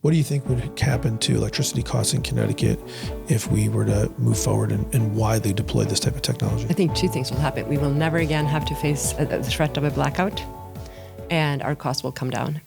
What do you think would happen to electricity costs in Connecticut if we were to move forward and widely deploy this type of technology? I think two things will happen. We will never again have to face the threat of a blackout, and our costs will come down.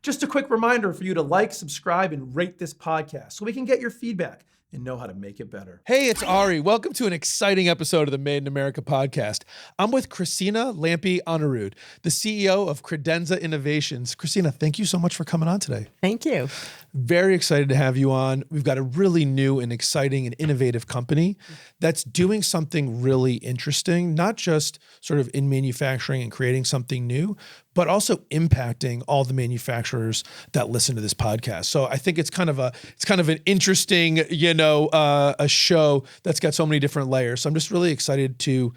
Just a quick reminder for you to like, subscribe, and rate this podcast so we can get your feedback and know how to make it better. Hey, it's Ari. Welcome to an exciting episode of the Made in America podcast. I'm with Christina Lampe-Onnerud, the CEO of Cadenza Innovations. Christina, thank you so much for coming on today. Thank you. Very excited to have you on. We've got a really new and exciting and innovative company that's doing something really interesting, not just sort of in manufacturing and creating something new, but also impacting all the manufacturers that listen to this podcast. So I think it's kind of an interesting, a show that's got so many different layers. So I'm just really excited to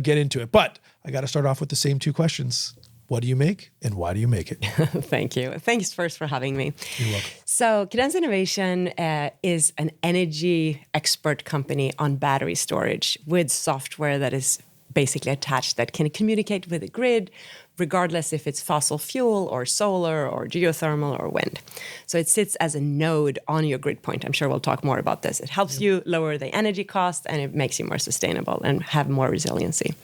get into it. But I got to start off with the same two questions. What do you make and why do you make it? Thank you. Thanks first for having me. You're welcome. So Cadenza Innovation is an energy expert company on battery storage with software that is basically attached that can communicate with the grid, regardless if it's fossil fuel or solar or geothermal or wind. So it sits as a node on your grid point. I'm sure we'll talk more about this. It helps you lower the energy cost and it makes you more sustainable and have more resiliency.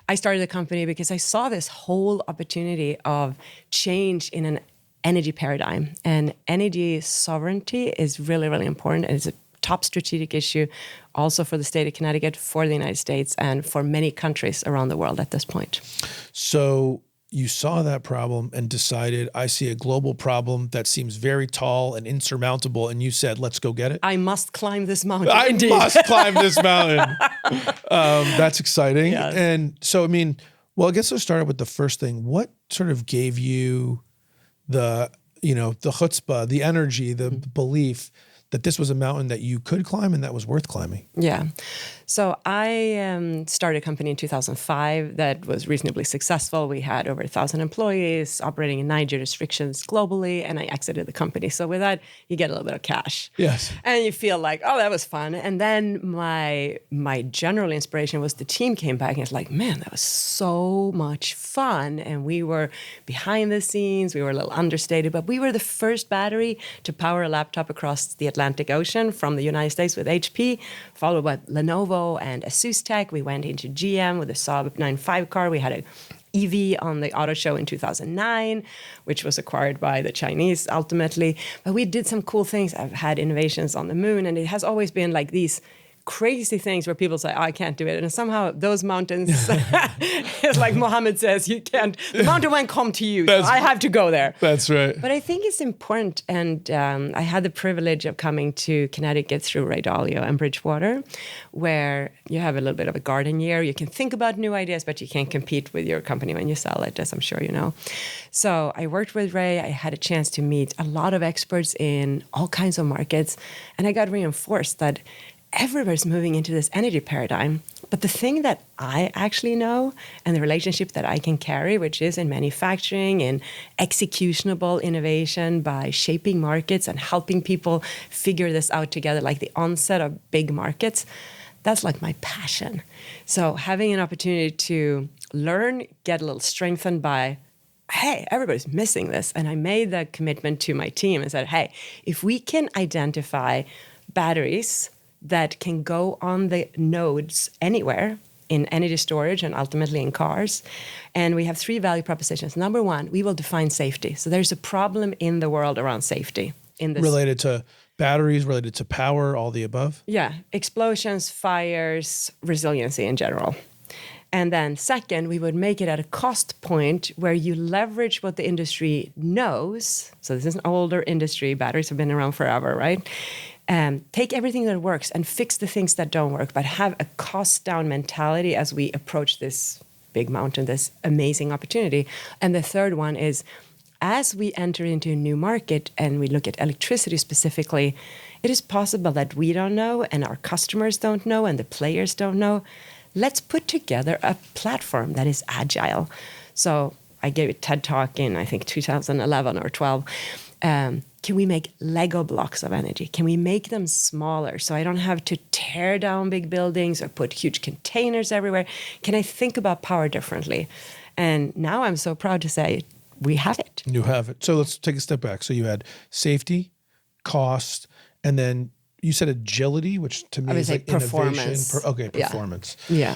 I started the company because I saw this whole opportunity of change in an energy paradigm. And energy sovereignty is really, really important. And it's a top strategic issue also for the state of Connecticut, for the United States, and for many countries around the world at this point. So you saw that problem and decided, I see a global problem that seems very tall and insurmountable, and you said, let's go get it? I must climb this mountain. I Indeed. must climb this mountain. That's exciting. Yes. And so, I guess let's start with the first thing. What sort of gave you the chutzpah, the energy, the belief that this was a mountain that you could climb and that was worth climbing? Yeah. So I started a company in 2005 that was reasonably successful. We had over 1,000 employees operating in 9 jurisdictions globally, and I exited the company. So with that, you get a little bit of cash. Yes. And you feel like, oh, that was fun. And then my general inspiration was the team came back and it's like, man, that was so much fun. And we were behind the scenes. We were a little understated, but we were the first battery to power a laptop across the Atlantic Ocean from the United States with HP, followed by Lenovo and Asus Tech. We went into GM with a Saab 9.5 car. We had an EV on the auto show in 2009, which was acquired by the Chinese ultimately. But we did some cool things. I've had innovations on the moon, and it has always been like these crazy things where people say, oh, I can't do it. And somehow those mountains, it's like Mohammed says, you can't, the mountain won't come to you. So I have to go there. That's right. But I think it's important. And I had the privilege of coming to Connecticut through Ray Dalio and Bridgewater, where you have a little bit of a garden year. You can think about new ideas, but you can't compete with your company when you sell it, as I'm sure you know. So I worked with Ray. I had a chance to meet a lot of experts in all kinds of markets. And I got reinforced that everybody's moving into this energy paradigm. But the thing that I actually know and the relationship that I can carry, which is in manufacturing and executionable innovation by shaping markets and helping people figure this out together, like the onset of big markets, that's like my passion. So having an opportunity to learn, get a little strengthened by, hey, everybody's missing this. And I made the commitment to my team and said, hey, if we can identify batteries that can go on the nodes anywhere in energy storage and ultimately in cars. And we have 3 value propositions. Number 1, we will define safety. So there's a problem in the world around safety. In this related to batteries, related to power, all the above? Yeah, explosions, fires, resiliency in general. And then second, we would make it at a cost point where you leverage what the industry knows. So this is an older industry. Batteries have been around forever, right? Take everything that works and fix the things that don't work, but have a cost-down mentality as we approach this big mountain, this amazing opportunity. And the third one is, as we enter into a new market and we look at electricity specifically, it is possible that we don't know and our customers don't know and the players don't know. Let's put together a platform that is agile. So I gave a TED Talk in, I think, 2011 or 12. can we make Lego blocks of energy? Can we make them smaller so I don't have to tear down big buildings or put huge containers everywhere? Can I think about power differently? And now I'm so proud to say we have it. You have it. So let's take a step back. So you had safety, cost, and then you said agility, which to me I would is say like innovation. performance. Performance. Yeah.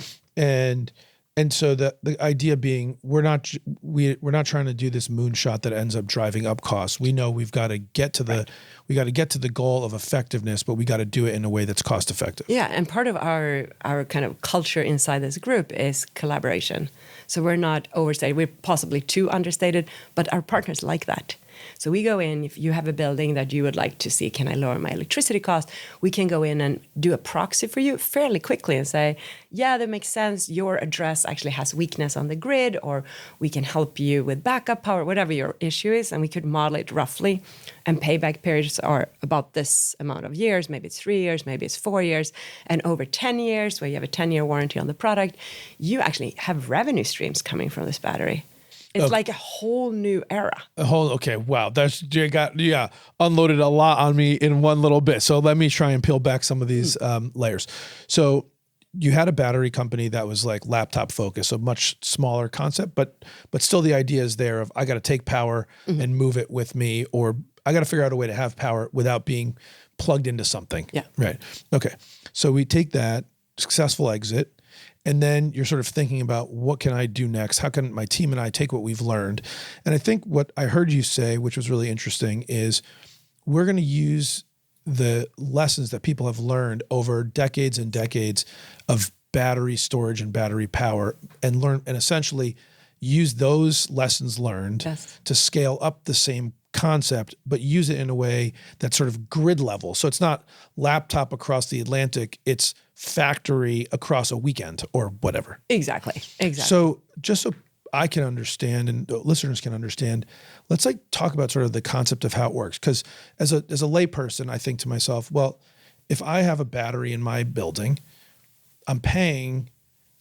And so the idea being we're not trying to do this moonshot that ends up driving up costs. We know we've got to get to the goal of effectiveness, but we got to do it in a way that's cost effective. Yeah, and part of our kind of culture inside this group is collaboration. So we're not overstated. We're possibly too understated, but our partners like that. So we go in, if you have a building that you would like to see, can I lower my electricity cost? We can go in and do a proxy for you fairly quickly and say, yeah, that makes sense. Your address actually has weakness on the grid, or we can help you with backup power, whatever your issue is. And we could model it roughly. And payback periods are about this amount of years. Maybe it's 3 years, maybe it's 4 years. And over 10 years, where you have a 10-year warranty on the product, you actually have revenue streams coming from this battery. It's like a whole new era. Okay, wow. You unloaded a lot on me in one little bit. So let me try and peel back some of these layers. So you had a battery company that was like laptop focused, so much smaller concept, but still the idea is there of I got to take power and move it with me, or I got to figure out a way to have power without being plugged into something. Yeah. Right. Okay. So we take that successful exit. And then you're sort of thinking about what can I do next? How can my team and I take what we've learned? And I think what I heard you say, which was really interesting, is we're going to use the lessons that people have learned over decades and decades of battery storage and battery power and essentially use those lessons learned to scale up the same concept, but use it in a way that's sort of grid level. So it's not laptop across the Atlantic, it's factory across a weekend or whatever. Exactly. So just so I can understand and listeners can understand, let's like talk about sort of the concept of how it works. Because as a layperson, I think to myself, well, if I have a battery in my building, I'm paying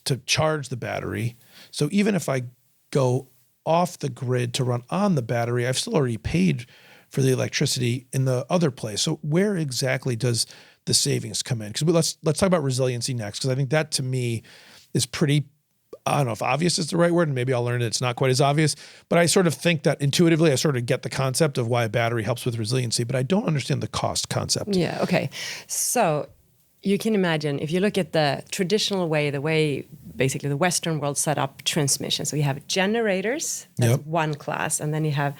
to charge the battery. So even if I go off the grid to run on the battery, I've still already paid for the electricity in the other place. So where exactly does the savings come in? Because let's talk about resiliency next, because I think that to me is pretty, I don't know if obvious is the right word, and maybe I'll learn it's not quite as obvious, but I sort of think that intuitively I sort of get the concept of why a battery helps with resiliency, but I don't understand the cost concept. Yeah, okay. So you can imagine if you look at the traditional way, the way basically the Western world set up transmission. So you have generators, that's one class, and then you have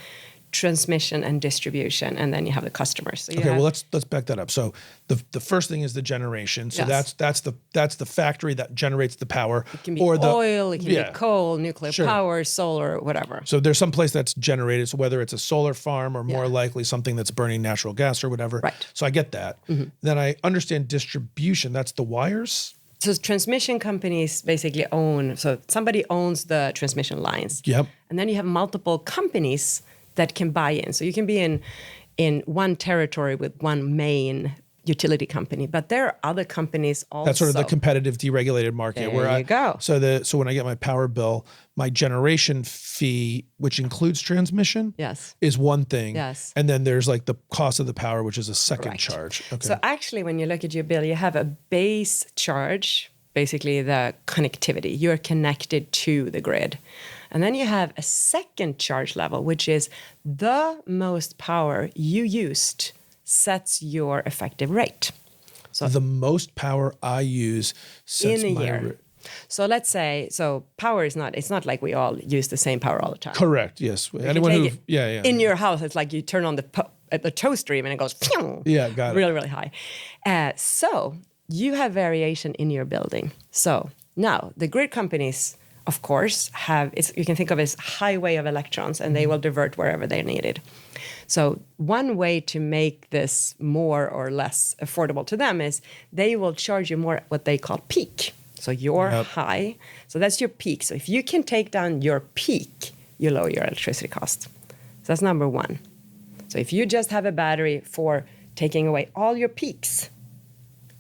transmission and distribution, and then you have the customers. So well let's back that up. So the first thing is the generation. So that's the factory that generates the power. It can be oil, it can be coal, nuclear power, solar, whatever. So there's some place that's generated. So whether it's a solar farm or more likely something that's burning natural gas or whatever. Right. So I get that. Then I understand distribution. That's the wires. So transmission companies basically so somebody owns the transmission lines. Yep. And then you have multiple companies that can buy in. So you can be in one territory with one main utility company, but there are other companies also. That's sort of the competitive deregulated market. There you go. So when I get my power bill, my generation fee, which includes transmission, is one thing. Yes. And then there's like the cost of the power, which is a second charge. Okay. So actually, when you look at your bill, you have a base charge, basically the connectivity. You're connected to the grid. And then you have a second charge level, which is the most power you used sets your effective rate. So the most power I use sets in a my year. So let's say, power is it's not like we all use the same power all the time. Correct. Yes. Anyone who, in your house, it's like you turn on the toaster even and it goes, got it. Really, really high. So you have variation in your building. So now the grid companies, of course, you can think of it as highway of electrons, and they will divert wherever they're needed. So one way to make this more or less affordable to them is they will charge you more what they call peak. So your high, so that's your peak. So if you can take down your peak, you lower your electricity cost. So that's number one. So if you just have a battery for taking away all your peaks,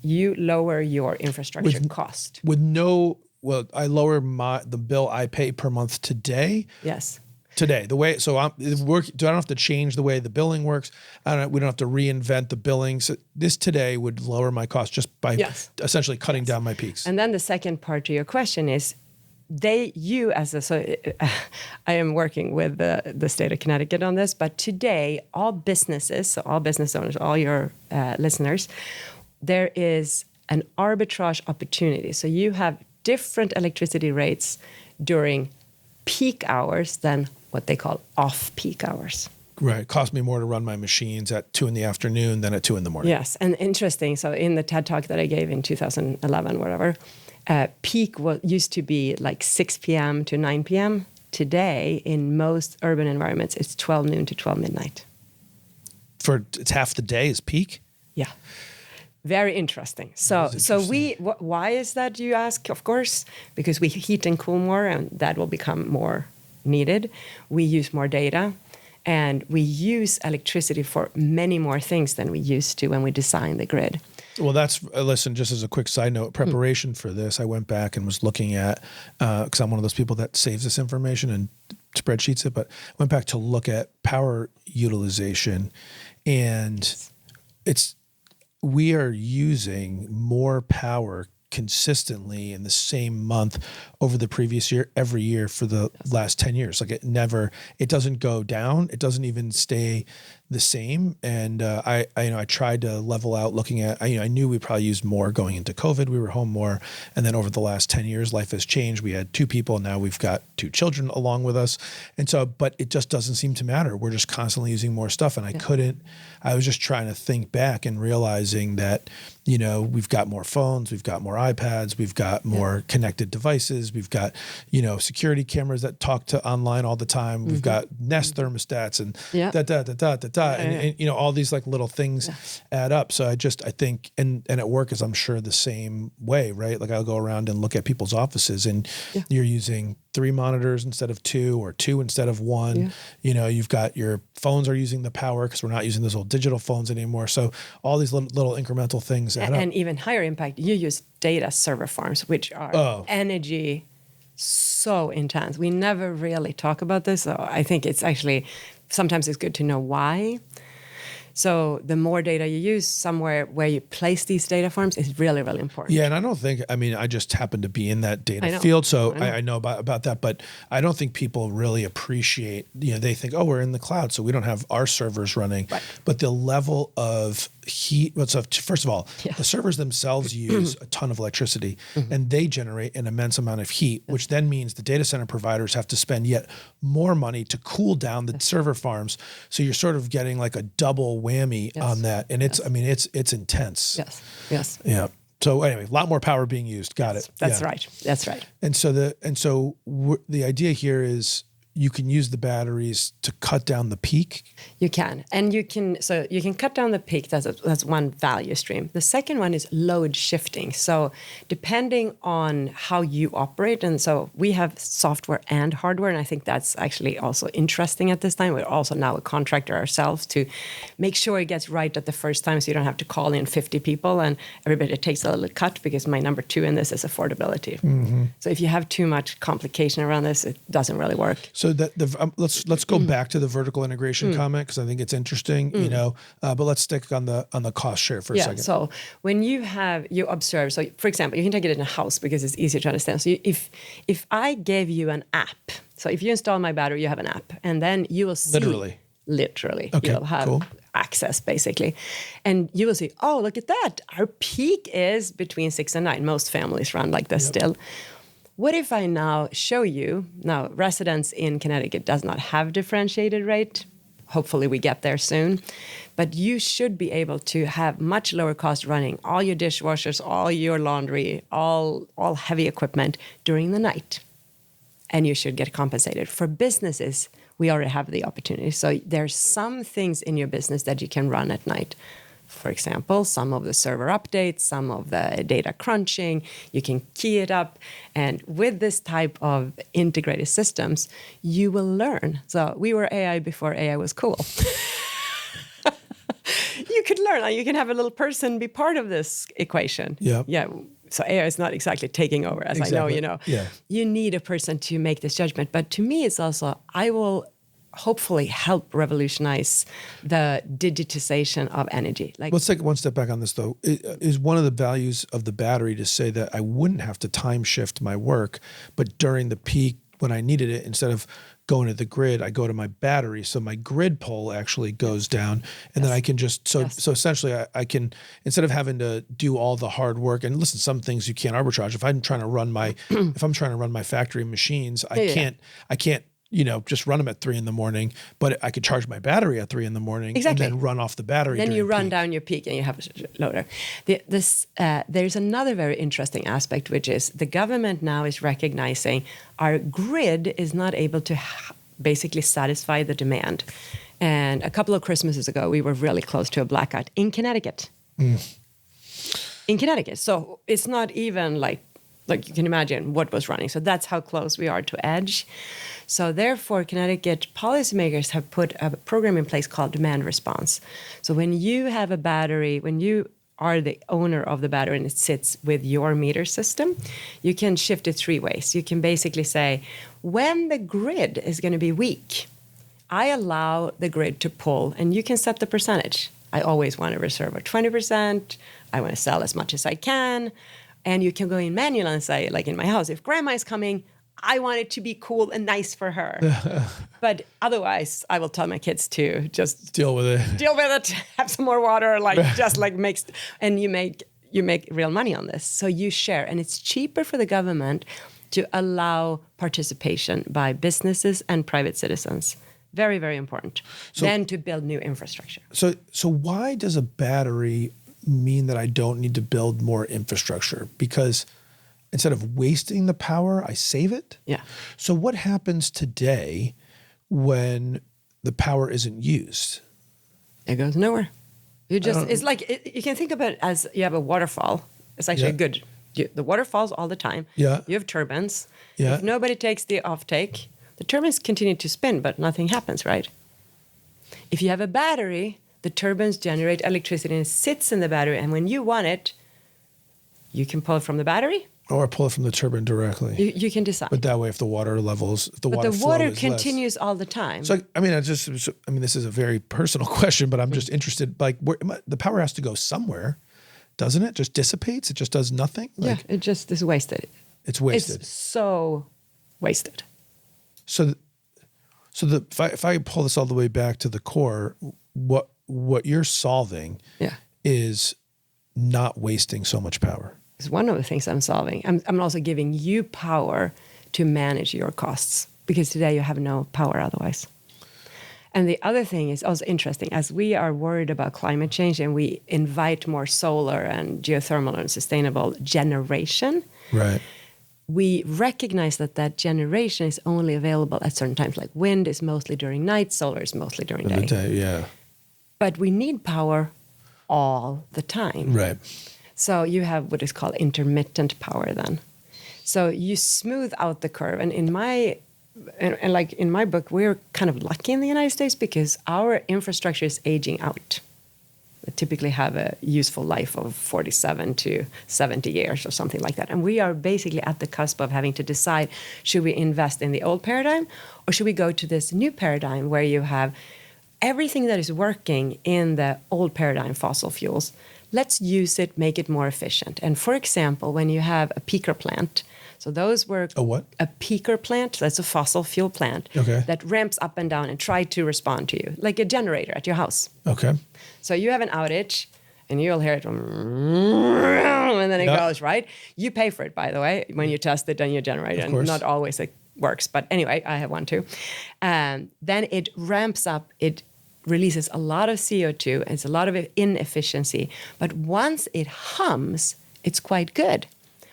you lower your infrastructure cost. I lower the bill I pay per month today. Yes. today. The way, so I don't have to change the way the billing works. We don't have to reinvent the billing. So this today would lower my cost just by essentially cutting down my peaks. And then the second part to your question is, I am working with the state of Connecticut on this, but today all businesses, so all business owners, all your listeners, there is an arbitrage opportunity. So you have different electricity rates during peak hours than what they call off-peak hours. Right. It cost me more to run my machines at 2 p.m. than at 2 a.m. Yes. And interesting. So in the TED Talk that I gave in 2011, whatever, peak used to be like 6 p.m. to 9 p.m. Today, in most urban environments, it's 12 noon to 12 midnight. It's half the day is peak? Yeah. Very interesting. Why is that, you ask? Of course, because we heat and cool more, and that will become more needed. We use more data, and we use electricity for many more things than we used to when we designed the grid. Well, listen, just as a quick side note, preparation for this, I went back and was looking at, because I'm one of those people that saves this information and spreadsheets it, but went back to look at power utilization, and we are using more power consistently in the same month over the previous year, every year for the last 10 years. Like it doesn't go down. It doesn't even stay the same. And I tried to level out looking at, I knew we probably used more going into COVID. We were home more. And then over the last 10 years, life has changed. We had 2 people. Now we've got 2 children along with us. And so, but it just doesn't seem to matter. We're just constantly using more stuff. And I was just trying to think back and realizing that, we've got more phones, we've got more iPads, we've got more connected devices, we've got, security cameras that talk to online all the time. We've got Nest thermostats and and all these like little things add up. So I think, and at work, as I'm sure the same way, right? Like I'll go around and look at people's offices, and you're using 3 monitors instead of 2, or 2 instead of 1. You've got your phones are using the power because we're not using those old digital phones anymore. So all these little incremental things add up. And even higher impact, you use data server farms, which are energy so intense. We never really talk about this. So I think it's actually, sometimes it's good to know why. So the more data you use, somewhere where you place these data farms is really, really important. Yeah, and I just happen to be in that data field, so I know about that, but I don't think people really appreciate, they think, oh, we're in the cloud, so we don't have our servers running. Right. But the level of heat, first of all, the servers themselves use a ton of electricity, and they generate an immense amount of heat, which then means the data center providers have to spend yet more money to cool down the server farms. So you're sort of getting like a double whammy on that, and it's intense. Yes. Yeah. So anyway, a lot more power being used. Got it. That's right. And so the idea here is you can use the batteries to cut down the peak. You can, and you can cut down the peak. That's one value stream. The second one is load shifting. So depending on how you operate, and so we have software and hardware, and I think that's actually also interesting at this time. We're also now a contractor ourselves to make sure it gets right at the first time, so you don't have to call in 50 people and everybody takes a little cut, because my number 2 in this is affordability. So if you have too much complication around this, it doesn't really work. So that let's go back to the vertical integration comment, because I think it's interesting, but let's stick on the cost share for a second. So when you observe, so for example, you can take it in a house because it's easier to understand. So if I gave you an app, so if you install my battery, you have an app, and then you will see literally, okay, you'll have access basically, and you will see, oh, look at that, our peak is between 6 and 9. Most families run like this still. What if I now show you, now residents in Connecticut does not have differentiated rate. Hopefully we get there soon. But you should be able to have much lower cost running all your dishwashers, all your laundry, all heavy equipment during the night. And you should get compensated. For businesses, we already have the opportunity. So there's some things in your business that you can run at night. For example, some of the server updates, some of the data crunching, you can key it up. And with this type of integrated systems, you will learn. So we were AI before AI was cool. You could learn. You can have a little person be part of this equation. Yeah. so AI is not exactly taking over, as I know, you know. Yeah. You need a person to make this judgment. But to me, it's also, I will hopefully help revolutionize the digitization of energy. Like, Let's take one step back on this, though. Is one of the values of the battery to say that I wouldn't have to time shift my work, but during the peak when I needed it, instead of going to the grid, I go to my battery. So my grid pull actually goes down, and then I can just, so essentially I can, instead of having to do all the hard work, and listen, some things you can't arbitrage. If I'm trying to run my, if I'm trying to run my factory machines, I can't, you know, just run them at 3 a.m, but I could charge my battery at 3 a.m. Exactly. and then run off the battery. Then you run peak. down your peak and you have a loader. There's another very interesting aspect, which is the government now is recognizing our grid is not able to basically satisfy the demand. And a couple of Christmases ago, we were really close to a blackout in Connecticut. In Connecticut. So it's not even like you can imagine what was running. So that's how close we are to edge. So therefore, Connecticut policymakers have put a program in place called demand response. So when you have a battery, when you are the owner of the battery and it sits with your meter system, you can shift it 3 ways. You can basically say, when the grid is going to be weak, I allow the grid to pull, and you can set the percentage. I always want to reserve a 20%. I want to sell as much as I can. And you can go in manual and say, like in my house, if grandma is coming, I want it to be cool and nice for her. But otherwise, I will tell my kids to just Deal with it. Have some more water, and you make real money on this. So you share, and it's cheaper for the government to allow participation by businesses and private citizens. Very, very important. Than to build new infrastructure. So why does a battery mean that I don't need to build more infrastructure? Because instead of wasting the power, I save it? Yeah. So what happens today when the power isn't used? It goes nowhere. It's like, you can think about it as you have a waterfall. It's actually good. The water falls all the time. Yeah. You have turbines. Yeah. If nobody takes the offtake, the turbines continue to spin, but nothing happens, right? If you have a battery, the turbines generate electricity and it sits in the battery. And when you want it, you can pull it from the battery. Or pull it from the turbine directly. You can decide. But that way, if the water levels, But the water continues all the time. So, I mean, this is a very personal question, but I'm just interested, like, the power has to go somewhere, doesn't it? Just dissipates? It just does nothing? Like, it just is wasted. It's wasted. It's so wasted. So if I pull this all the way back to the core, what you're solving is not wasting so much power. It's one of the things I'm solving. I'm also giving you power to manage your costs, because today you have no power otherwise. And the other thing is also interesting, as we are worried about climate change and we invite more solar and geothermal and sustainable generation. Right. We recognize that generation is only available at certain times, like wind is mostly during night, solar is mostly during day. Yeah. But we need power all the time. Right. So you have what is called intermittent power then. So you smooth out the curve. And in my book, we're kind of lucky in the United States because our infrastructure is aging out. We typically have a useful life of 47 to 70 years or something like that. And we are basically at the cusp of having to decide, should we invest in the old paradigm or should we go to this new paradigm where you have everything that is working in the old paradigm, fossil fuels, let's use it, make it more efficient. And for example, when you have a peaker plant, so those were a what? A peaker plant. That's a fossil fuel plant that ramps up and down and try to respond to you, like a generator at your house. Okay. So you have an outage, and you'll hear it, and then it goes, right? You pay for it, by the way, when you test it on your generator, and not always it works. But anyway, I have one too. Then it ramps up. It releases a lot of CO2. It's a lot of inefficiency. But once it hums, it's quite good.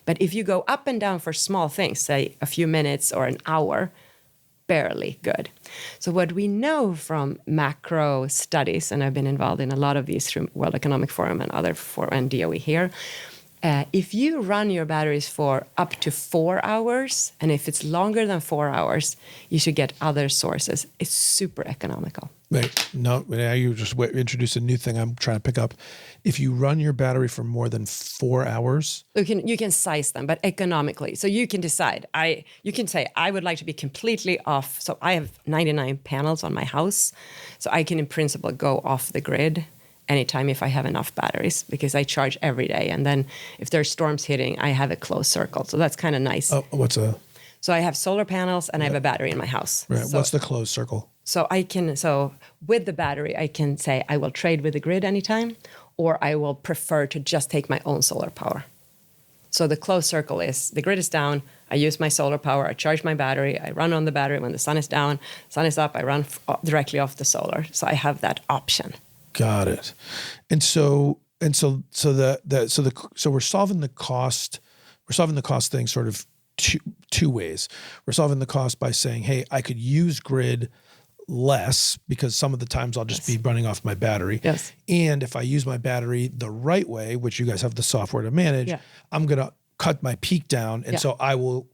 But if you go up and down for small things, say a few minutes or an hour, barely good. So what we know from macro studies, and I've been involved in a lot of these through World Economic Forum and other and DOE here, If you run your batteries for up to 4 hours, and if it's longer than 4 hours, you should get other sources. It's super economical. Wait, no, now you just introduced a new thing I'm trying to pick up. If you run your battery for more than 4 hours, you can size them, but economically. So you can decide. You can say, I would like to be completely off. So I have 99 panels on my house, so I can in principle go off the grid anytime if I have enough batteries, because I charge every day. And then if there's storms hitting, I have a closed circle. So that's kind of nice. oh, So I have solar panels and I have a battery in my house. right? So, What's the closed circle? so with the battery, I can say I will trade with the grid anytime, or I will prefer to just take my own solar power. So the closed circle is the grid is down, I use my solar power, I charge my battery, I run on the battery when the sun is down, sun is up, I run directly off the solar. So I have that option. Got it. So we're solving the cost. We're solving the cost thing sort of two ways. We're solving the cost by saying, hey, I could use grid less because some of the times I'll just be running off my battery. Yes. And if I use my battery the right way, which you guys have the software to manage, I'm going to cut my peak down. And so I will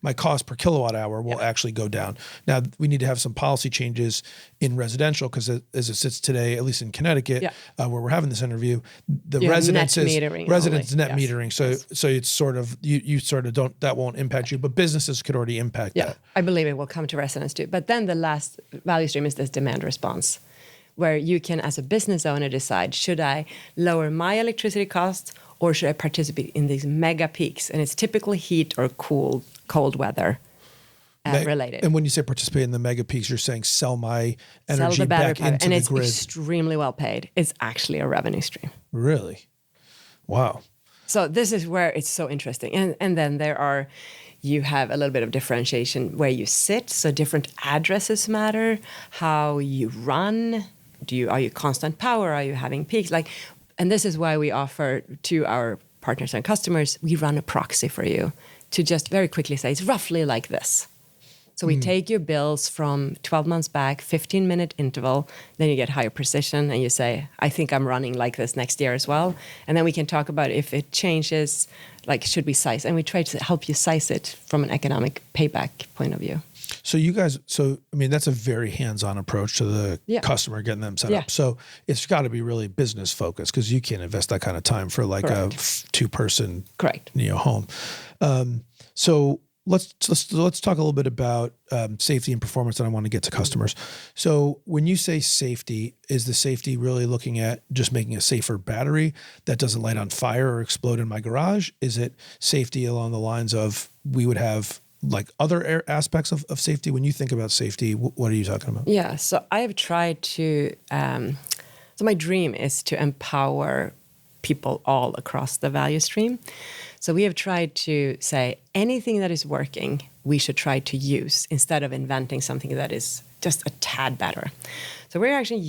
my cost per kilowatt hour will actually go down. Now we need to have some policy changes in residential because as it sits today, at least in Connecticut, where we're having this interview, the residents net metering. So it's sort of, you sort of don't, that won't impact you, but businesses could already impact that. I believe it will come to residents too. But then the last value stream is this demand response, where you can, as a business owner, decide, should I lower my electricity costs or should I participate in these mega peaks? And it's typically heat or cold weather related. And when you say participate in the mega peaks, you're saying sell my energy back into the grid. And it's extremely well paid. It's actually a revenue stream. Really? Wow. So this is where it's so interesting. And then you have a little bit of differentiation where you sit. So different addresses matter, how you run. Are you constant power? Are you having peaks? And this is why we offer to our partners and customers, we run a proxy for you to just very quickly say, it's roughly like this. So we take your bills from 12 months back, 15-minute interval, then you get higher precision and you say, I think I'm running like this next year as well. And then we can talk about if it changes, should we size? And we try to help you size it from an economic payback point of view. So you guys, that's a very hands-on approach to the customer, getting them set up. So it's got to be really business focused because you can't invest that kind of time for a two-person home. So let's talk a little bit about safety and performance, and I want to get to customers. So when you say safety, is the safety really looking at just making a safer battery that doesn't light on fire or explode in my garage? Is it safety along the lines of we would have other aspects of safety? When you think about safety, what are you talking about? Yeah, so I have tried to, so my dream is to empower people all across the value stream. So we have tried to say anything that is working, we should try to use instead of inventing something that is just a tad better. So we're actually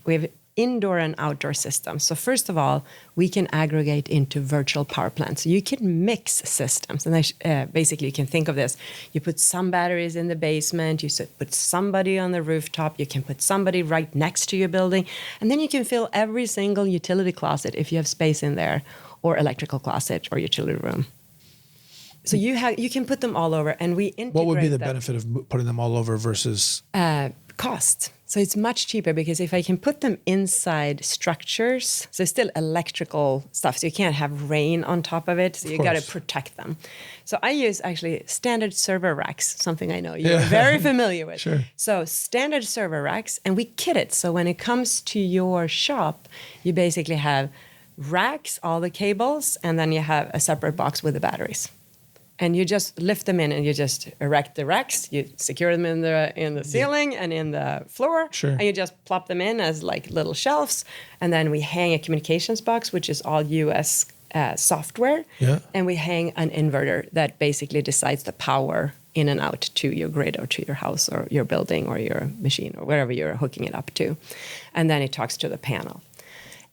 we have indoor and outdoor systems. So first of all, we can aggregate into virtual power plants. So you can mix systems. And basically you can think of this. You put some batteries in the basement, you put somebody on the rooftop, you can put somebody right next to your building, and then you can fill every single utility closet if you have space in there, or electrical closet or utility room. So you can put them all over, and we integrate. What would be the benefit of putting them all over versus cost? So it's much cheaper because if I can put them inside structures, so it's still electrical stuff, so you can't have rain on top of it, so you got to protect them. So I use actually standard server racks, something I know you're very familiar with. Sure. So standard server racks, and we kit it. So when it comes to your shop, you basically have racks, all the cables, and then you have a separate box with the batteries. And you just lift them in and you just erect the racks, you secure them in the ceiling and in the floor, and you just plop them in as little shelves. And then we hang a communications box, which is all US software. Yeah. And we hang an inverter that basically decides the power in and out to your grid or to your house or your building or your machine or wherever you're hooking it up to. And then it talks to the panel.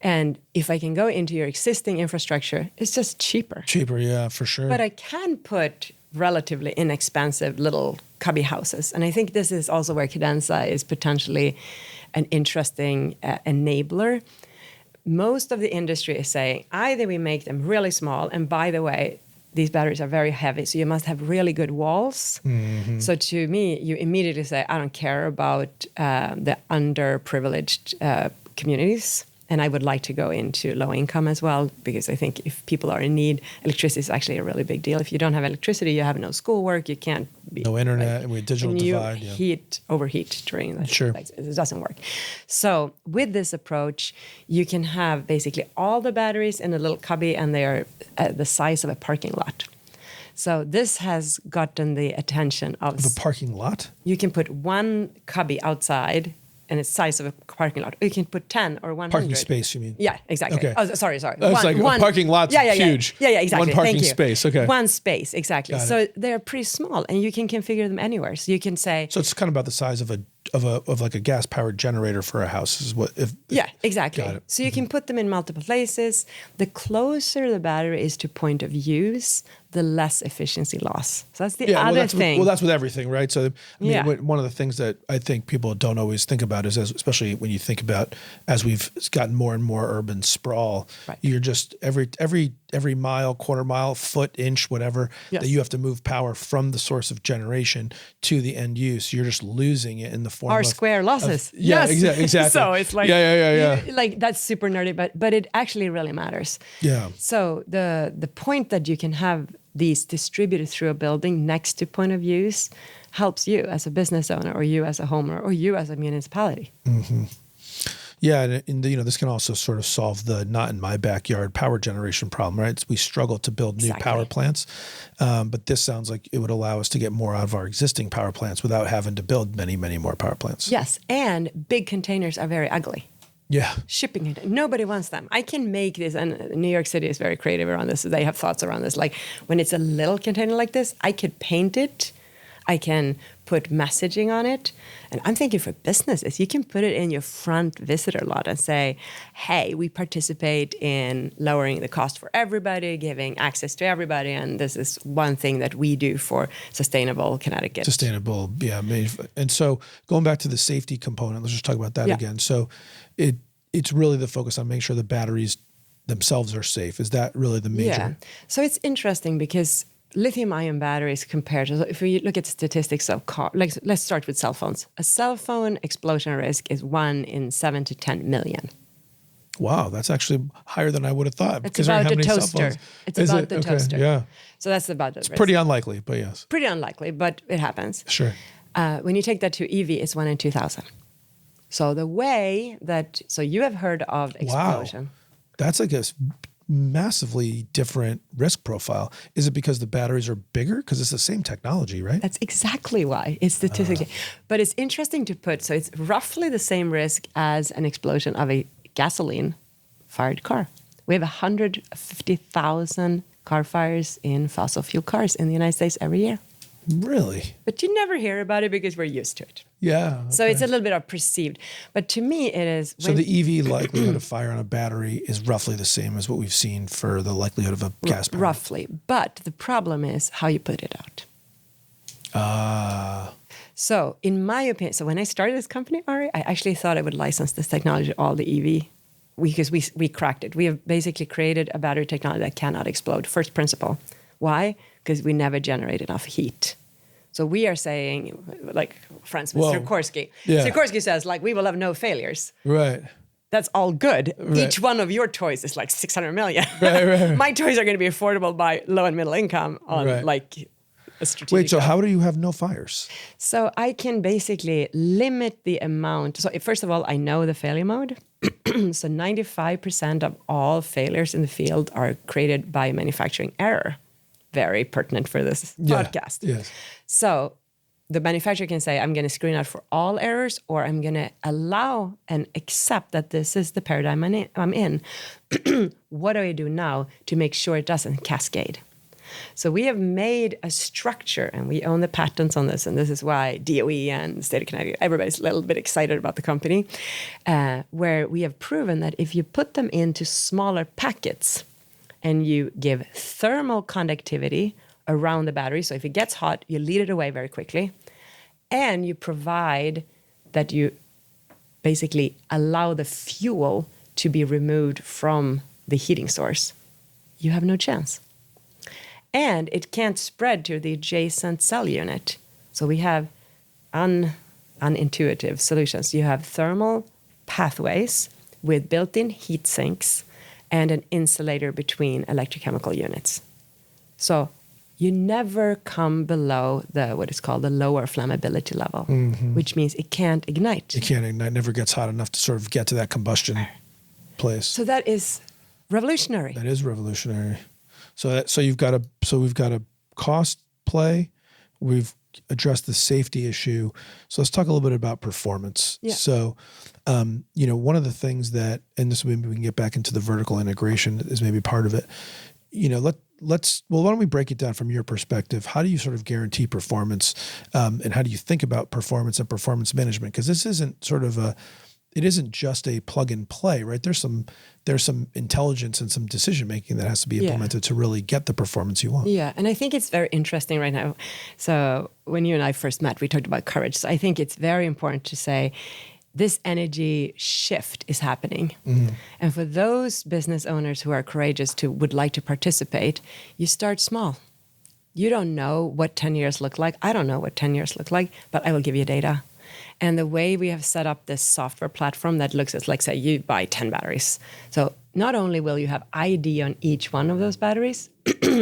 And if I can go into your existing infrastructure, it's just cheaper. Cheaper, yeah, for sure. But I can put relatively inexpensive little cubby houses. And I think this is also where Cadenza is potentially an interesting enabler. most of the industry is saying either we make them really small, and by the way, these batteries are very heavy, so you must have really good walls. So to me, you immediately say, I don't care about the underprivileged communities, and I would like to go into low income as well, because I think if people are in need, electricity is actually a really big deal. If you don't have electricity, you have no schoolwork, you can't be... No internet, and we have digital and divide. You overheat during that. Sure. It doesn't work. So with this approach, you can have basically all the batteries in a little cubby, and they are the size of a parking lot. So this has gotten the attention of... The parking lot? You can put one cubby outside, and it's size of a parking lot. You can put 10 or 100. Parking space, you mean? Yeah, exactly. Okay. Oh, sorry. It's like a parking lot's huge. Yeah, exactly. One parking Thank you. space, okay. One space, exactly. Got So it. they're pretty small, and you can configure them anywhere. So you can say... So it's kind of about the size of like a gas powered generator for a house is what if Yeah, exactly. Got it. So you can put them in multiple places. The closer the battery is to point of use, the less efficiency loss. So that's the other thing. That's with everything, right? So, I mean, Yeah. one of the things that I think people don't always think about is, especially when you think about as we've gotten more and more urban sprawl, Right. you're just every mile, quarter mile, foot, inch, whatever, Yes. that you have to move power from the source of generation to the end use. You're just losing it in the form R of square losses. yeah, Yes. exactly. So it's like yeah. like that's super nerdy, but it actually really matters. Yeah. So the point that you can have these distributed through a building next to point of use helps you as a business owner, or you as a homeowner, or you as a municipality. Yeah, and this can also sort of solve the not in my backyard power generation problem, right? We struggle to build new Exactly. power plants, but this sounds like it would allow us to get more out of our existing power plants without having to build many, many more power plants. Yes, and big containers are very ugly. Yeah. Shipping it. Nobody wants them. I can make this, and New York City is very creative around this. They have thoughts around this. Like when it's a little container like this, I could paint it. I can put messaging on it. And I'm thinking for businesses, you can put it in your front visitor lot and say, hey, we participate in lowering the cost for everybody, giving access to everybody. And this is one thing that we do for sustainable Connecticut. Sustainable, yeah. And so going back to the safety component, let's just talk about that Yeah. again. So it's really the focus on making sure the batteries themselves are safe. Is that really the major? Yeah. So it's interesting because lithium-ion batteries compared to, if we look at statistics of car, like let's start with cell phones. A cell phone explosion risk is 1 in 7 to 10 million. Wow, that's actually higher than I would have thought. It's considering about how the many cell toaster. phones. It's Is about it? the Okay, toaster. Yeah. So that's about the risk. Pretty unlikely, but yes. Pretty unlikely, but it happens. Sure. When you take that to EV, it's 1 in 2,000. So the way that, so you have heard of explosion. Wow. That's like a massively different risk profile. Is it because the batteries are bigger? Because it's the same technology, right? That's exactly why. It's statistically. But it's interesting to put, so it's roughly the same risk as an explosion of a gasoline-fired car. We have 150,000 car fires in fossil fuel cars in the United States every year. Really? But you never hear about it because we're used to it. Yeah. So it's a little bit of perceived. But to me, it is... So the EV likelihood of fire on a battery is roughly the same as what we've seen for the likelihood of a gas power. Roughly. But the problem is how you put it out. So in my opinion, so when I started this company, Ari, I actually thought I would license this technology to all the EV because we cracked it. We have basically created a battery technology that cannot explode. First principle. Why? Because we never generate enough heat. So we are saying, like, for instance, Whoa. Sikorsky. Yeah. Sikorsky says, like, we will have no failures. Right. That's all good. Right. Each one of your toys is like 600 million. Right. My toys are going to be affordable by low and middle income on Right. like a strategic Wait, so level. how do you have no fires? So I can basically limit the amount. So first of all, I know the failure mode. So 95% of all failures in the field are created by manufacturing error. Very pertinent for this podcast. Yes. So the manufacturer can say, I'm going to screen out for all errors, or I'm going to allow and accept that this is the paradigm I'm in. What do I do now to make sure it doesn't cascade? So we have made a structure, and we own the patents on this, and this is why DOE and the state of Connecticut, everybody's a little bit excited about the company, where we have proven that if you put them into smaller packets and you give thermal conductivity around the battery, so if it gets hot, you lead it away very quickly, and you provide that you basically allow the fuel to be removed from the heating source, you have no chance. And it can't spread to the adjacent cell unit. So we have unintuitive solutions. You have thermal pathways with built-in heat sinks and an insulator between electrochemical units. So you never come below what is called the lower flammability level, which means it can't ignite. It can't ignite, never gets hot enough to sort of get to that combustion place. So that is revolutionary. That is revolutionary. So we've got a cost play. We've addressed the safety issue. So let's talk a little bit about performance. Yeah. So, one of the things that, and this maybe we can get back into the vertical integration is maybe part of it. Why don't we break it down from your perspective? How do you sort of guarantee performance, and how do you think about performance and performance management? Because this isn't it isn't just a plug and play, right? There's some intelligence and some decision making that has to be implemented to really get the performance you want. Yeah, and I think it's very interesting right now. So when you and I first met, we talked about courage. So I think it's very important to say this energy shift is happening. And for those business owners who are courageous would like to participate, you start small. You don't know what 10 years look like. I don't know what 10 years look like, but I will give you data. And the way we have set up this software platform that looks at, like, say, you buy 10 batteries. So not only will you have ID on each one of those batteries,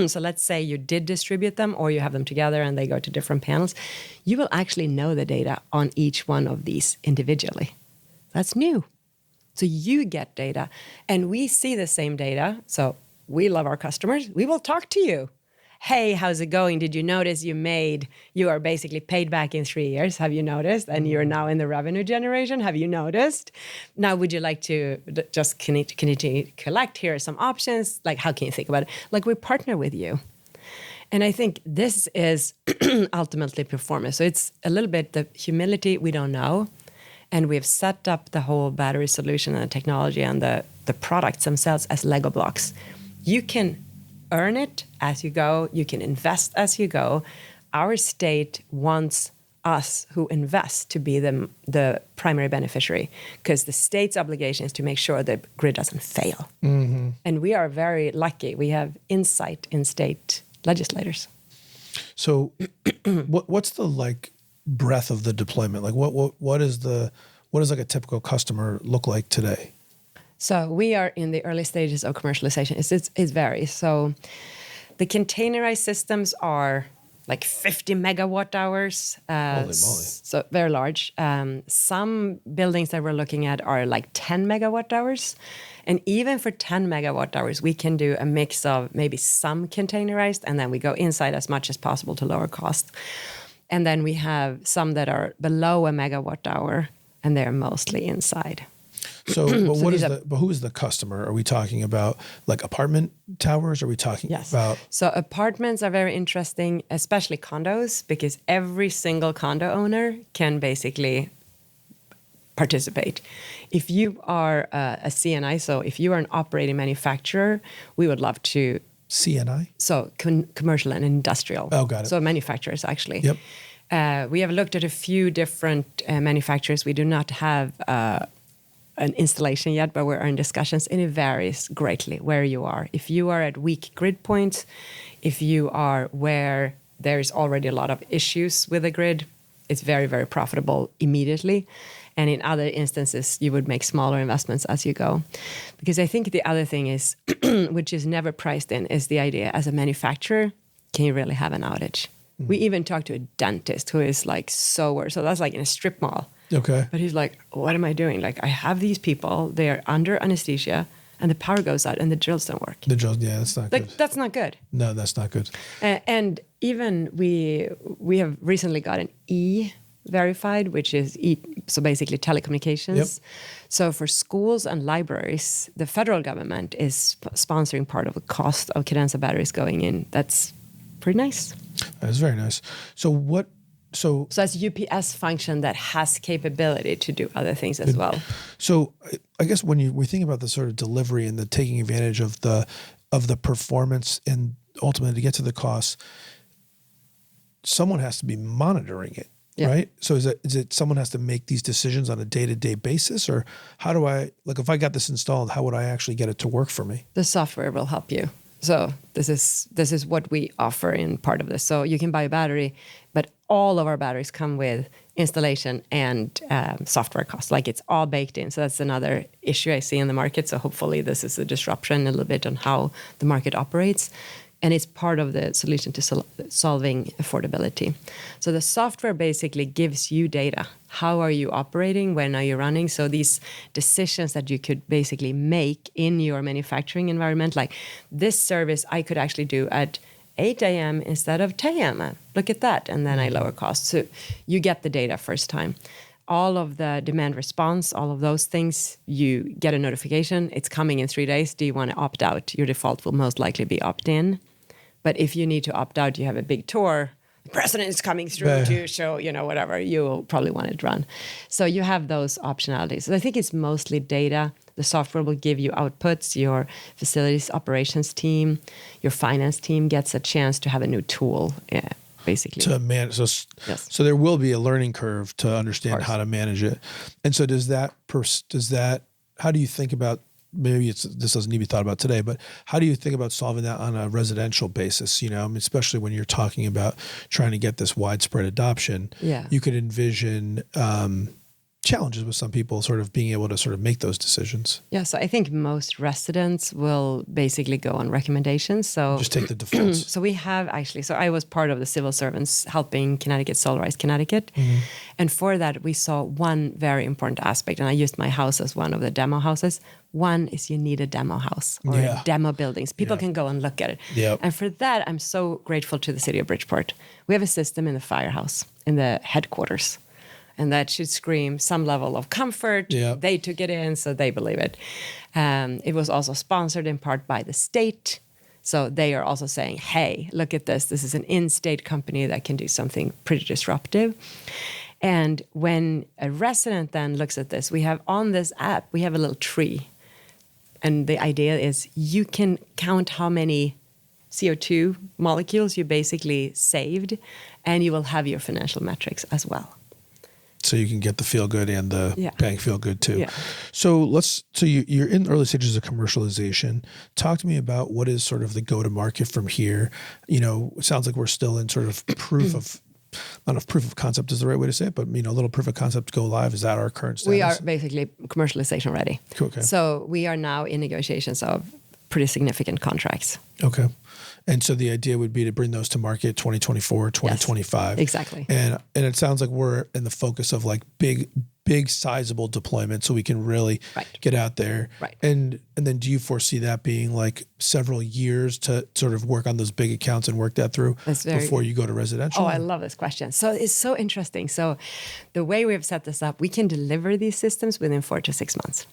so let's say you did distribute them or you have them together and they go to different panels, you will actually know the data on each one of these individually. That's new. So you get data and we see the same data. So we love our customers. We will talk to you. Hey, how's it going? Did you notice you are basically paid back in 3 years? Have you noticed? And you're now in the revenue generation. Have you noticed? Now, would you like to just continue to collect? Here are some options. Like, how can you think about it? Like, we partner with you. And I think this is ultimately performance. So it's a little bit the humility, we don't know. And we've set up the whole battery solution and the technology and the products themselves as Lego blocks. You can earn it as you go. You can invest as you go. Our state wants us who invest to be the primary beneficiary because the state's obligation is to make sure the grid doesn't fail. And we are very lucky. We have insight in state legislators. So what's the breadth of the deployment? Like what does like a typical customer look like today? So we are in the early stages of commercialization. It varies. So the containerized systems are like 50 megawatt hours. Holy moly. So very large. Some buildings that we're looking at are like 10 megawatt hours. And even for 10 megawatt hours, we can do a mix of maybe some containerized, and then we go inside as much as possible to lower cost. And then we have some that are below a megawatt hour, and they're mostly inside. So, but who is the customer? Are we talking about like apartment towers? Are we talking about? So apartments are very interesting, especially condos, because every single condo owner can basically participate. If you are a CNI, so if you are an operating manufacturer, we would love to. CNI? So commercial and industrial. Oh, got it. So manufacturers, actually. Yep. We have looked at a few different manufacturers. We do not have an installation yet, but we're in discussions, and it varies greatly where you are. If you are at weak grid points, if you are where there's already a lot of issues with the grid, it's very, very profitable immediately. And in other instances, you would make smaller investments as you go. Because I think the other thing is, which is never priced in, is the idea as a manufacturer, can you really have an outage? We even talked to a dentist who is like so that's like in a strip mall. Okay. But he's like, what am I doing? Like, I have these people, they're under anesthesia, and the power goes out, and the drills don't work. The drills, yeah, that's not good. That's not good. No, that's not good. And even we have recently got an E-verified, which is so basically telecommunications. Yep. So for schools and libraries, the federal government is sponsoring part of the cost of Cadenza batteries going in. That's pretty nice. That's very nice. So that's UPS function that has capability to do other things as well. So I guess when we think about the sort of delivery and the taking advantage of the performance and ultimately to get to the cost, someone has to be monitoring it. Yeah. right? So is it someone has to make these decisions on a day-to-day basis, or how do I, like, if I got this installed, how would I actually get it to work for me? The software will help you. So this is what we offer in part of this. So you can buy a battery, but all of our batteries come with installation and software costs. Like, it's all baked in. So that's another issue I see in the market. So hopefully this is a disruption a little bit on how the market operates. And it's part of the solution to solving affordability. So the software basically gives you data. How are you operating? When are you running? So these decisions that you could basically make in your manufacturing environment, like this service I could actually do at 8 a.m. instead of 10 a.m. Look at that. And then I lower costs. So you get the data first time. All of the demand response, all of those things, you get a notification. It's coming in 3 days. Do you want to opt out? Your default will most likely be opt in. But if you need to opt out, you have a big tour, the president is coming through to show, whatever, you will probably want it run. So you have those optionalities. So I think it's mostly data. The software will give you outputs. Your facilities operations team, your finance team gets a chance to have a new tool, basically. To manage. Yes. So there will be a learning curve to understand how to manage it. And so how do you think about, maybe this doesn't need to be thought about today, but how do you think about solving that on a residential basis? Especially when you're talking about trying to get this widespread adoption, you could envision challenges with some people sort of being able to sort of make those decisions. Yeah, so I think most residents will basically go on recommendations. So just take the defaults. So we have actually, so I was part of the civil servants helping Connecticut solarize Connecticut. Mm-hmm. And for that, we saw one very important aspect, and I used my house as one of the demo houses. One is you need a demo house or a demo buildings. People can go and look at it. Yep. And for that, I'm so grateful to the city of Bridgeport. We have a system in the firehouse, in the headquarters. And that should scream some level of comfort. Yep. They took it in, so they believe it. It was also sponsored in part by the state. So they are also saying, hey, look at this. This is an in-state company that can do something pretty disruptive. And when a resident then looks at this, we have on this app, we have a little tree. And the idea is you can count how many CO2 molecules you basically saved, and you will have your financial metrics as well. So you can get the feel good and the bank feel good too. Yeah. So you're in the early stages of commercialization. Talk to me about what is sort of the go-to-market from here. It sounds like we're still in sort of proof of, I don't know if proof of concept is the right way to say it, but a little proof of concept go live. Is that our current status? We are basically commercialization ready. Okay. So we are now in negotiations of pretty significant contracts. Okay. And so the idea would be to bring those to market 2024, 2025. Yes, exactly. And it sounds like we're in the focus of like big sizable deployment, so we can really get out there. Right. And then do you foresee that being like several years to sort of work on those big accounts and work that through before you go to residential? Oh, I love this question. So it's so interesting. So the way we've set this up, we can deliver these systems within 4 to 6 months.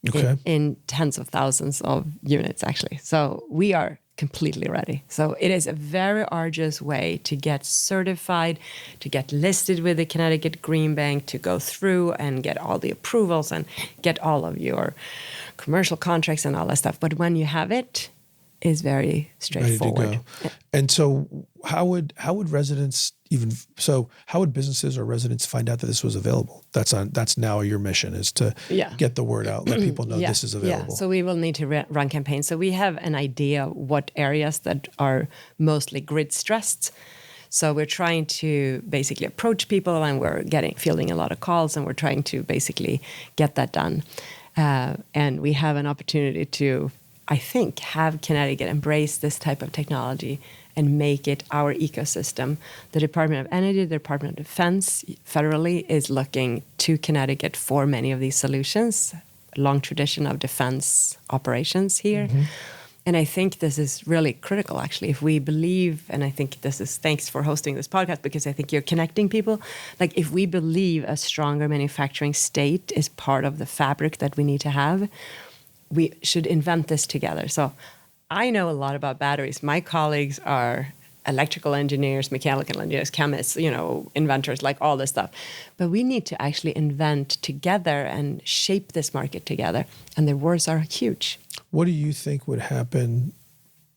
Okay. In tens of thousands of units, actually. So we are completely ready. So it is a very arduous way to get certified, to get listed with the Connecticut Green Bank, to go through and get all the approvals and get all of your commercial contracts and all that stuff. But when you have it, it's very straightforward. Ready to go. And so how would residents how would businesses or residents find out that this was available? That's now your mission, is to get the word out, let people know this is available. Yeah, so we will need to run campaigns. So we have an idea what areas that are mostly grid stressed. So we're trying to basically approach people, and we're fielding a lot of calls, and we're trying to basically get that done. And we have an opportunity to, I think, have Connecticut embrace this type of technology and make it our ecosystem. The Department of Energy, the Department of Defense, federally, is looking to Connecticut for many of these solutions. A long tradition of defense operations here. Mm-hmm. And I think this is really critical, actually. If we believe, and I think this is, thanks for hosting this podcast, because I think you're connecting people. Like, if we believe a stronger manufacturing state is part of the fabric that we need to have, we should invent this together. So I know a lot about batteries. My colleagues are electrical engineers, mechanical engineers, chemists, inventors, like all this stuff. But we need to actually invent together and shape this market together. And the wars are huge. What do you think would happen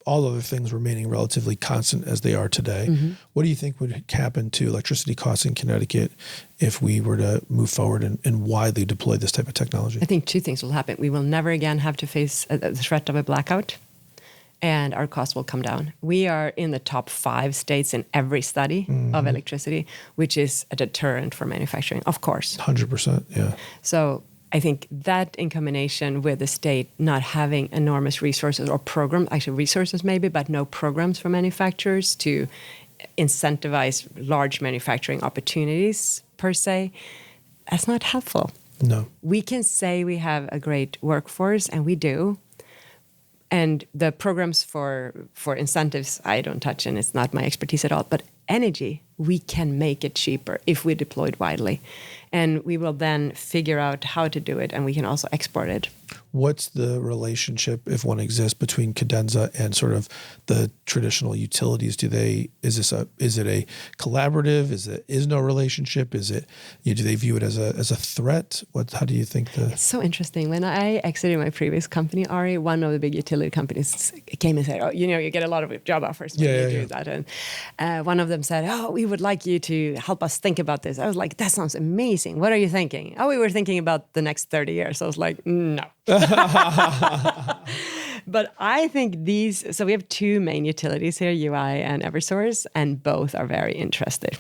all other things remaining relatively constant as they are today, what do you think would happen to electricity costs in Connecticut if we were to move forward and widely deploy this type of technology? I think two things will happen. We will never again have to face the threat of a blackout, and our costs will come down. We are in the top 5 states in every study of electricity, which is a deterrent for manufacturing, of course. 100%, yeah. So I think that in combination with the state not having enormous resources or programs, actually resources maybe, but no programs for manufacturers to incentivize large manufacturing opportunities per se, that's not helpful. No. We can say we have a great workforce, and we do. And the programs for incentives, I don't touch, and it's not my expertise at all. But energy, we can make it cheaper if we deploy it widely. And we will then figure out how to do it, and we can also export it. What's the relationship, if one exists, between Cadenza and sort of the traditional utilities? Is it a collaborative? Is no relationship? Do they view it as a threat? How do you think It's so interesting. When I exited my previous company, Ari, one of the big utility companies came and said, "Oh, you get a lot of job offers when you do that." And one of them said, "Oh, we would like you to help us think about this." I was like, "That sounds amazing. What are you thinking?" "Oh, we were thinking about the next 30 years." I was like, "No." But I think so we have 2 main utilities here, UI and Eversource, and both are very interested.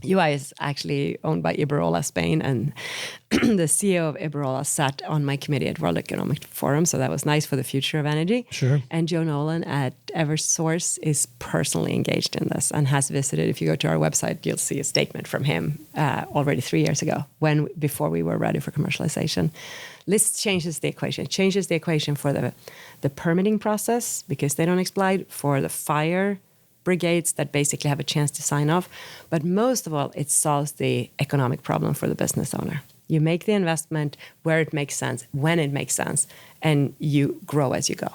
UI is actually owned by Iberdrola Spain, and the CEO of Iberdrola sat on my committee at World Economic Forum, so that was nice for the future of energy. Sure. And Joe Nolan at Eversource is personally engaged in this and has visited. If you go to our website, you'll see a statement from him already 3 years ago, before we were ready for commercialization. This changes the equation. It changes the equation for the permitting process, because they don't exploit, for the fire brigades that basically have a chance to sign off. But most of all, it solves the economic problem for the business owner. You make the investment where it makes sense, when it makes sense, and you grow as you go.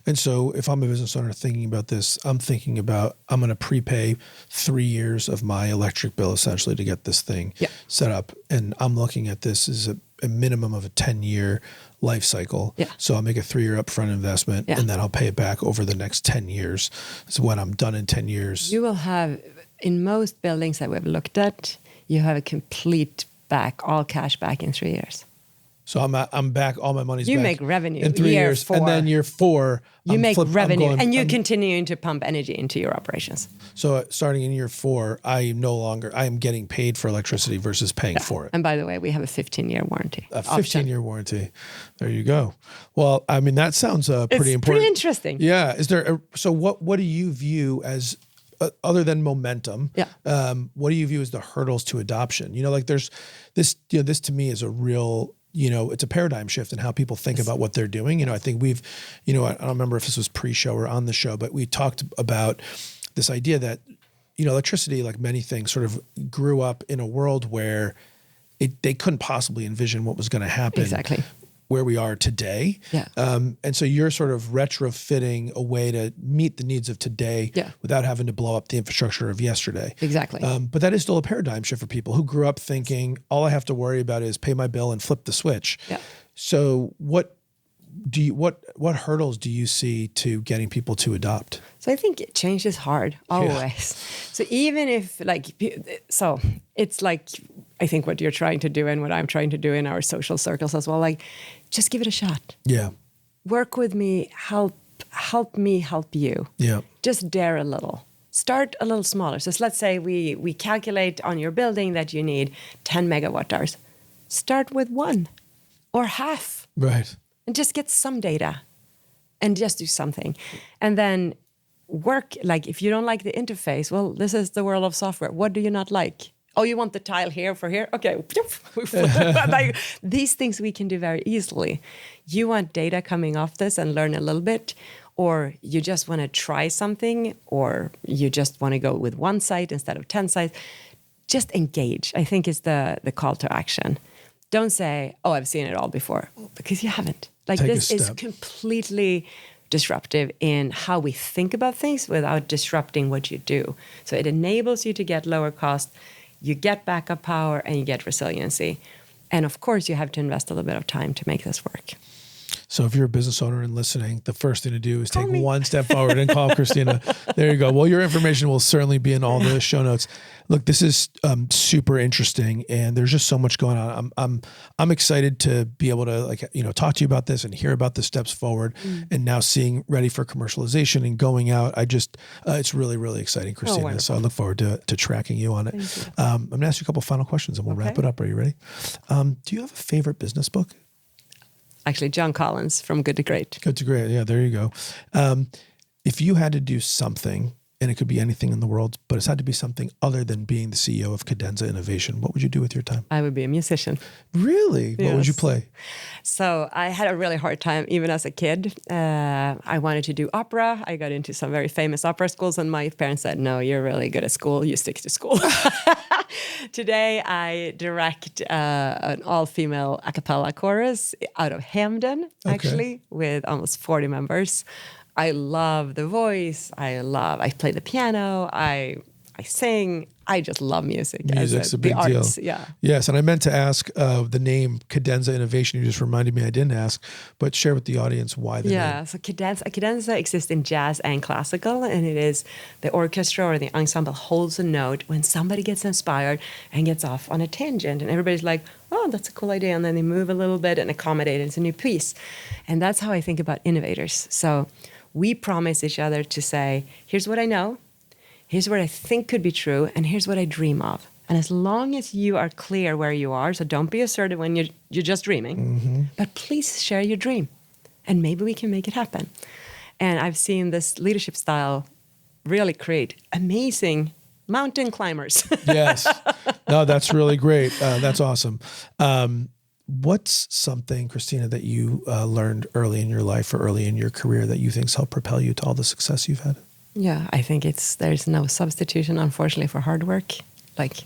And so if I'm a business owner thinking about this, I'm thinking about, I'm going to prepay 3 years of my electric bill essentially to get this thing set up. And I'm looking at this as a minimum of a 10-year life cycle. Yeah. So I'll make a 3-year upfront investment, and then I'll pay it back over the next 10 years. So when I'm done in 10 years. You will have, in most buildings that we've looked at, you have a complete back, all cash back in 3 years. So I'm back, all my money's back. You make revenue in 3 years. 4. And then year 4, you make revenue, and you're continuing to pump energy into your operations. So starting in year 4, I am getting paid for electricity versus paying for it. And by the way, we have a 15-year warranty. A 15-year warranty. There you go. Well, I mean, that sounds pretty important. Pretty interesting. Yeah. So what do you view as, other than momentum, what do you view as the hurdles to adoption? Like there's this, this to me is a real, it's a paradigm shift in how people think about what they're doing. I think we've, I don't remember if this was pre-show or on the show, but we talked about this idea that, electricity, like many things, sort of grew up in a world where they couldn't possibly envision what was going to happen. Exactly. Where we are today. Yeah. And so you're sort of retrofitting a way to meet the needs of today without having to blow up the infrastructure of yesterday. Exactly. But that is still a paradigm shift for people who grew up thinking all I have to worry about is pay my bill and flip the switch. Yeah. So what hurdles do you see to getting people to adopt? So I think change is hard always. Yeah. So even if it's like, I think what you're trying to do and what I'm trying to do in our social circles as well, like just give it a shot. Yeah. Work with me, help me help you. Yeah. Just dare a little. Start a little smaller. So let's say we calculate on your building that you need 10 megawatt hours. Start with 1 or half. Right. And just get some data and just do something. And then work, like if you don't like the interface, well, this is the world of software. What do you not like? Oh, you want the tile here for here? Okay. Like, these things we can do very easily. You want data coming off this and learn a little bit, or you just want to try something, or you just want to go with 1 site instead of 10 sites. Just engage, I think, is the call to action. Don't say, oh, I've seen it all before, because you haven't. Like, this is completely disruptive in how we think about things without disrupting what you do. So it enables you to get lower cost, you get backup power, and you get resiliency. And of course, you have to invest a little bit of time to make this work. So if you're a business owner and listening, the first thing to do is Call take me. one step forward and call Christina. There you go. Well, your information will certainly be in all the show notes. Look, this is super interesting, and there's just so much going on. I'm excited to be able to talk to you about this and hear about the steps forward, and now seeing ready for commercialization and going out. It's really, really exciting, Christina. So I look forward to tracking you on it. I'm going to ask you a couple final questions, and we'll wrap it up. Are you ready? Do you have a favorite business book? Actually, John Collins, From Good to Great. Good to Great. Yeah, there you go. If you had to do something, and it could be anything in the world, but it's had to be something other than being the CEO of Cadenza Innovation, what would you do with your time? I would be a musician. Really? Yes. What would you play? So I had a really hard time, even as a kid. I wanted to do opera. I got into some very famous opera schools, and my parents said, no, you're really good at school. You stick to school. Today, I direct an all-female a cappella chorus out of Hamden, actually, with almost 40 members. I love the voice. I play the piano. I sing. I just love music. Music's a big deal. Yeah. Yes, and I meant to ask the name Cadenza Innovation. You just reminded me I didn't ask, but share with the audience why the name. Yeah, so Cadenza exists in jazz and classical, and it is the orchestra or the ensemble holds a note when somebody gets inspired and gets off on a tangent, and everybody's like, oh, that's a cool idea, and then they move a little bit and accommodate it. It's a new piece. And that's how I think about innovators. So we promise each other to say, here's what I know, here's what I think could be true, and here's what I dream of. And as long as you are clear where you are, so don't be assertive when you're just dreaming, but please share your dream, and maybe we can make it happen. And I've seen this leadership style really create amazing mountain climbers. Yes. No, that's really great. That's awesome. What's something, Christina, that you learned early in your life or early in your career that you think's helped propel you to all the success you've had? Yeah, I think there's no substitution, unfortunately, for hard work. Like,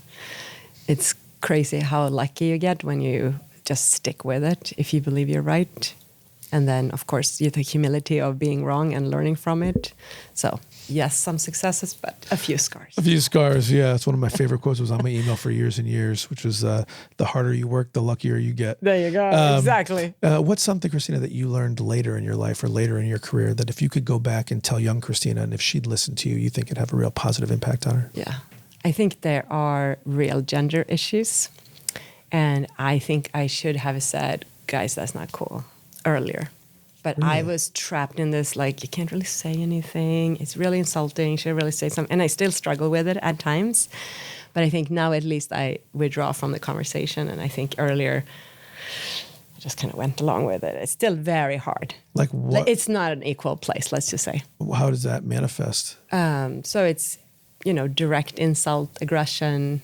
it's crazy how lucky you get when you just stick with it, if you believe you're right. And then, of course, you have the humility of being wrong and learning from it. So, yes, some successes, but a few scars. A few scars, yeah. It's one of my favorite quotes. It was on my email for years and years, which was, the harder you work, the luckier you get. There you go. Exactly. What's something, Christina, that you learned later in your life or later in your career that if you could go back and tell young Christina, and if she'd listen to you, you think it'd have a real positive impact on her? Yeah. I think there are real gender issues. And I think I should have said, guys, that's not cool, earlier. But really? I was trapped in this, like, you can't really say anything. It's really insulting. You should really say something. And I still struggle with it at times. But I think now at least I withdraw from the conversation. And I think earlier I just kind of went along with it. It's still very hard. Like what? It's not an equal place, let's just say. How does that manifest? So it's, direct insult, aggression,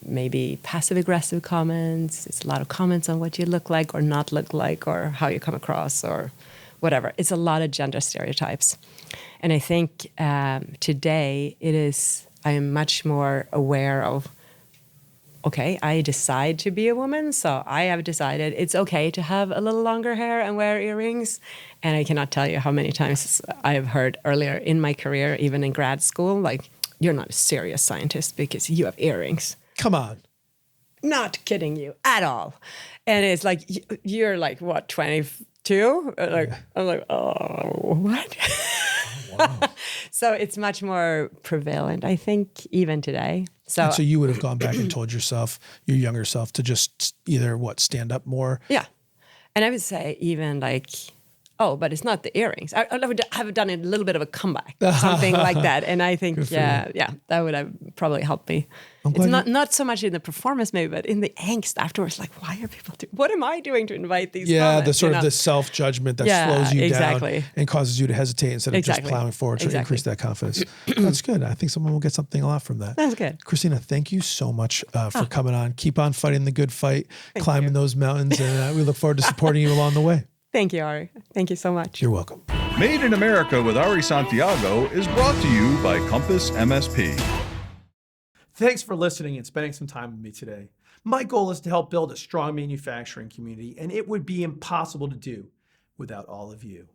maybe passive-aggressive comments. It's a lot of comments on what you look like or not look like or how you come across or whatever. It's a lot of gender stereotypes. And I think today I am much more aware of, okay, I decide to be a woman, so I have decided it's okay to have a little longer hair and wear earrings. And I cannot tell you how many times I have heard earlier in my career, even in grad school, like, you're not a serious scientist because you have earrings. Come on. Not kidding you at all. And it's like, you're like, what, 22? I'm like, oh, what? Oh, wow. So it's much more prevalent, I think, even today. So you would have gone back and told yourself, your younger self, to just either, stand up more? Yeah. And I would say even like, oh, but it's not the earrings. I would have done a little bit of a comeback, something like that. And I think, that would have probably helped me. It's not so much in the performance maybe, but in the angst afterwards, like, why are people doing, what am I doing to invite these comments? The sort of the self-judgment that slows you down and causes you to hesitate instead of just plowing forward to increase that confidence. That's good. I think someone will get something a lot from that. That's good. Christina, thank you so much for coming on. Keep on fighting the good fight, climbing those mountains, and we look forward to supporting you along the way. Thank you, Ari. Thank you so much. You're welcome. Made in America with Ari Santiago is brought to you by Compass MSP. Thanks for listening and spending some time with me today. My goal is to help build a strong manufacturing community, and it would be impossible to do without all of you.